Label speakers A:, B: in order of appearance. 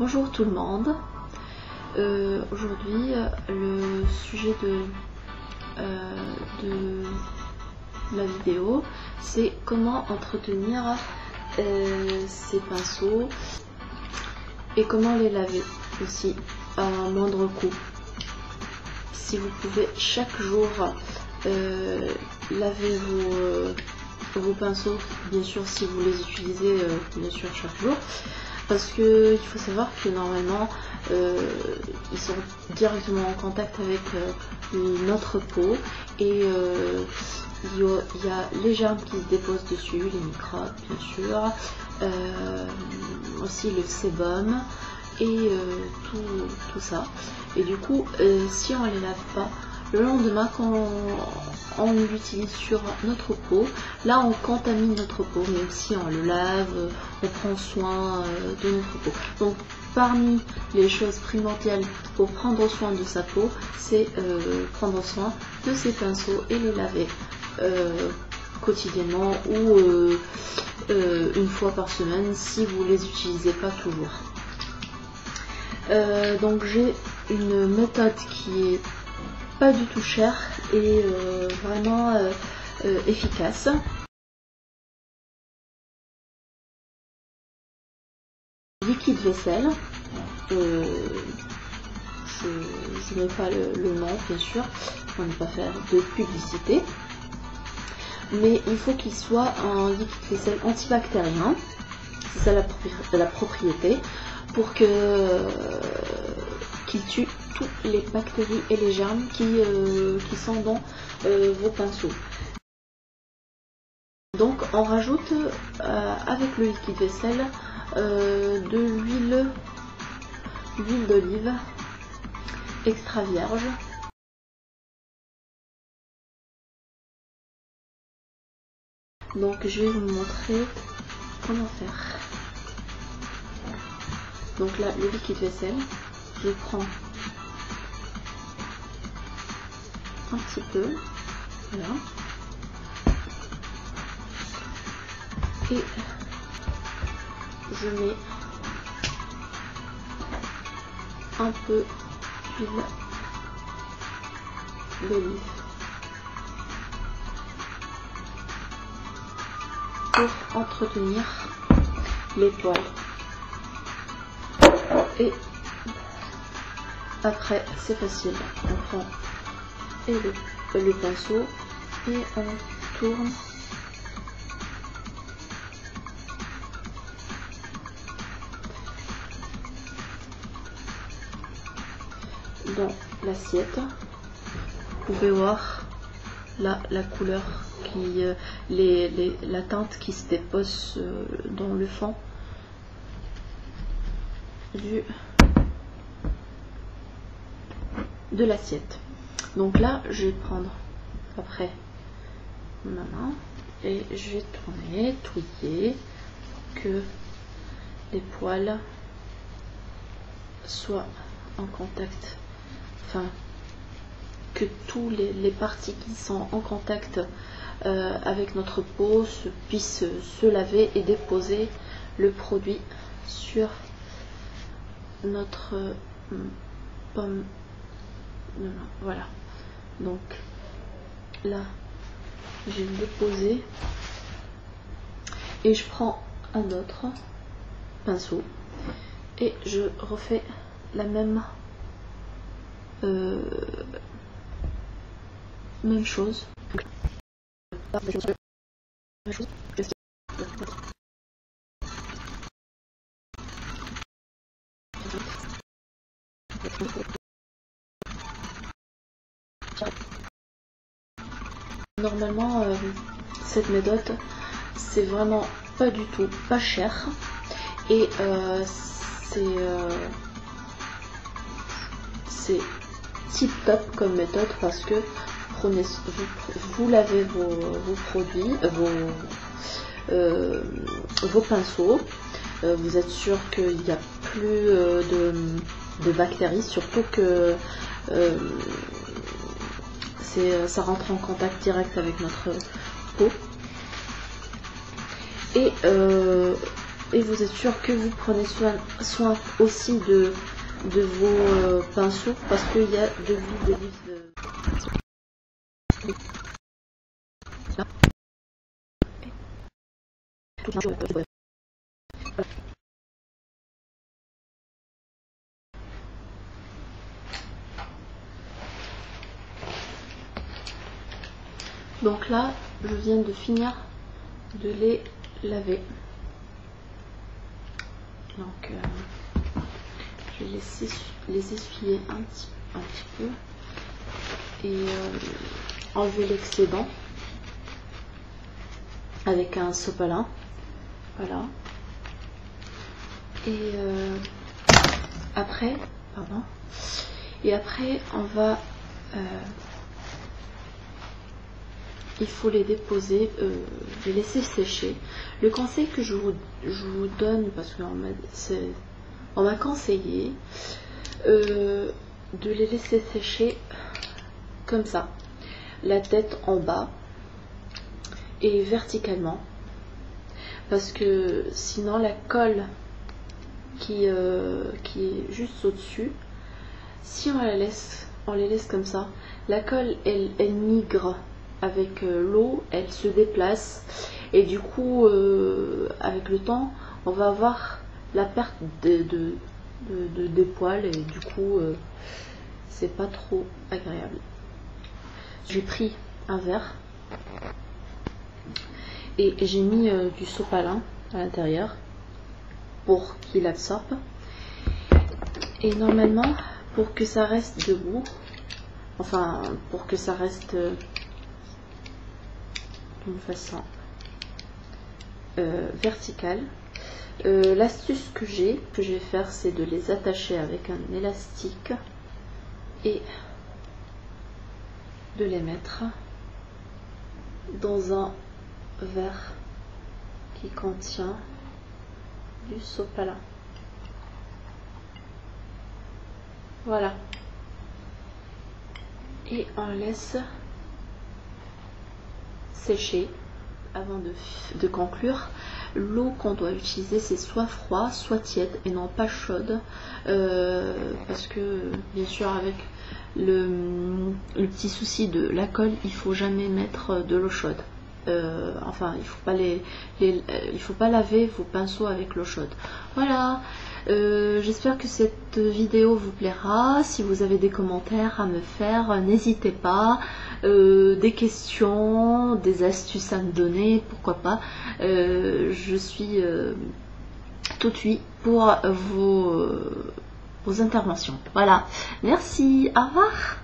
A: Bonjour tout le monde. Aujourd'hui, le sujet de la vidéo, c'est comment entretenir ces pinceaux et comment les laver aussi à moindre coût. Si vous pouvez chaque jour laver vos pinceaux, bien sûr si vous les utilisez bien sûr chaque jour, parce que il faut savoir que normalement ils sont directement en contact avec notre peau et il y a les germes qui se déposent dessus, les microbes bien sûr, aussi le sébum et tout ça. Et du coup si on les lave pas, le lendemain quand on l'utilise sur notre peau, là on contamine notre peau, même si on le lave, on prend soin de notre peau. Donc parmi les choses primordiales pour prendre soin de sa peau, c'est prendre soin de ses pinceaux et les laver quotidiennement ou une fois par semaine si vous les utilisez pas toujours. Donc j'ai une méthode qui est pas du tout chère et vraiment efficace. Liquide vaisselle, je n'ai pas le nom bien sûr, on ne va pas faire de publicité, mais il faut qu'il soit un liquide vaisselle antibactérien, c'est ça la propriété, pour qu'il tue toutes les bactéries et les germes qui sont dans vos pinceaux. Donc on rajoute avec le liquide vaisselle de l'huile d'olive extra vierge. Donc je vais vous montrer comment faire. Donc là le liquide vaisselle, je prends un petit peu, voilà, et je mets un peu d'huile d'olive pour entretenir les poils. Et après c'est facile, on prend et le pinceau et on tourne dans l'assiette. Vous pouvez voir là la couleur qui la teinte qui se dépose dans le fond de l'assiette. Donc là je vais prendre après ma main et je vais tourner, touiller pour que les poils soient en contact, enfin que tous les parties qui sont en contact avec notre peau puissent se laver et déposer le produit sur notre pomme de main. Voilà, donc là j'ai déposé et je prends un autre pinceau et je refais la même chose. Normalement cette méthode c'est vraiment pas du tout pas cher et c'est tip top comme méthode parce que vous lavez vos produits, vos pinceaux, vous êtes sûr qu'il n'y a plus de bactéries, surtout que ça rentre en contact direct avec notre peau. Et et vous êtes sûr que vous prenez soin aussi de vos pinceaux, parce qu'il y a de l'huile d'olive. Donc là, je viens de finir de les laver. Donc je vais les essuyer un petit peu et enlever l'excédent avec un sopalin. Voilà. Et après, on va il faut les déposer, les laisser sécher. Le conseil que je vous donne, parce qu'on m'a conseillé de les laisser sécher comme ça, la tête en bas et verticalement, parce que sinon la colle qui est juste au-dessus, si on les laisse comme ça, la colle elle migre avec l'eau, elle se déplace et du coup avec le temps on va avoir la perte des poils et du coup c'est pas trop agréable. J'ai pris un verre et j'ai mis du sopalin à l'intérieur pour qu'il absorbe, et normalement pour que ça reste debout, enfin pour que ça reste d'une façon verticale, l'astuce que je vais faire, c'est de les attacher avec un élastique et de les mettre dans un verre qui contient du sopalin. Voilà, et on laisse sécher avant de conclure. L'eau qu'on doit utiliser, c'est soit froid soit tiède et non pas chaude, parce que bien sûr avec le petit souci de la colle, il faut jamais mettre de l'eau chaude. Enfin, il faut pas laver vos pinceaux avec l'eau chaude. Voilà. J'espère que cette vidéo vous plaira. Si vous avez des commentaires à me faire, n'hésitez pas. Des questions, des astuces à me donner, pourquoi pas. Je suis tout oui pour vos interventions. Voilà. Merci. Au revoir.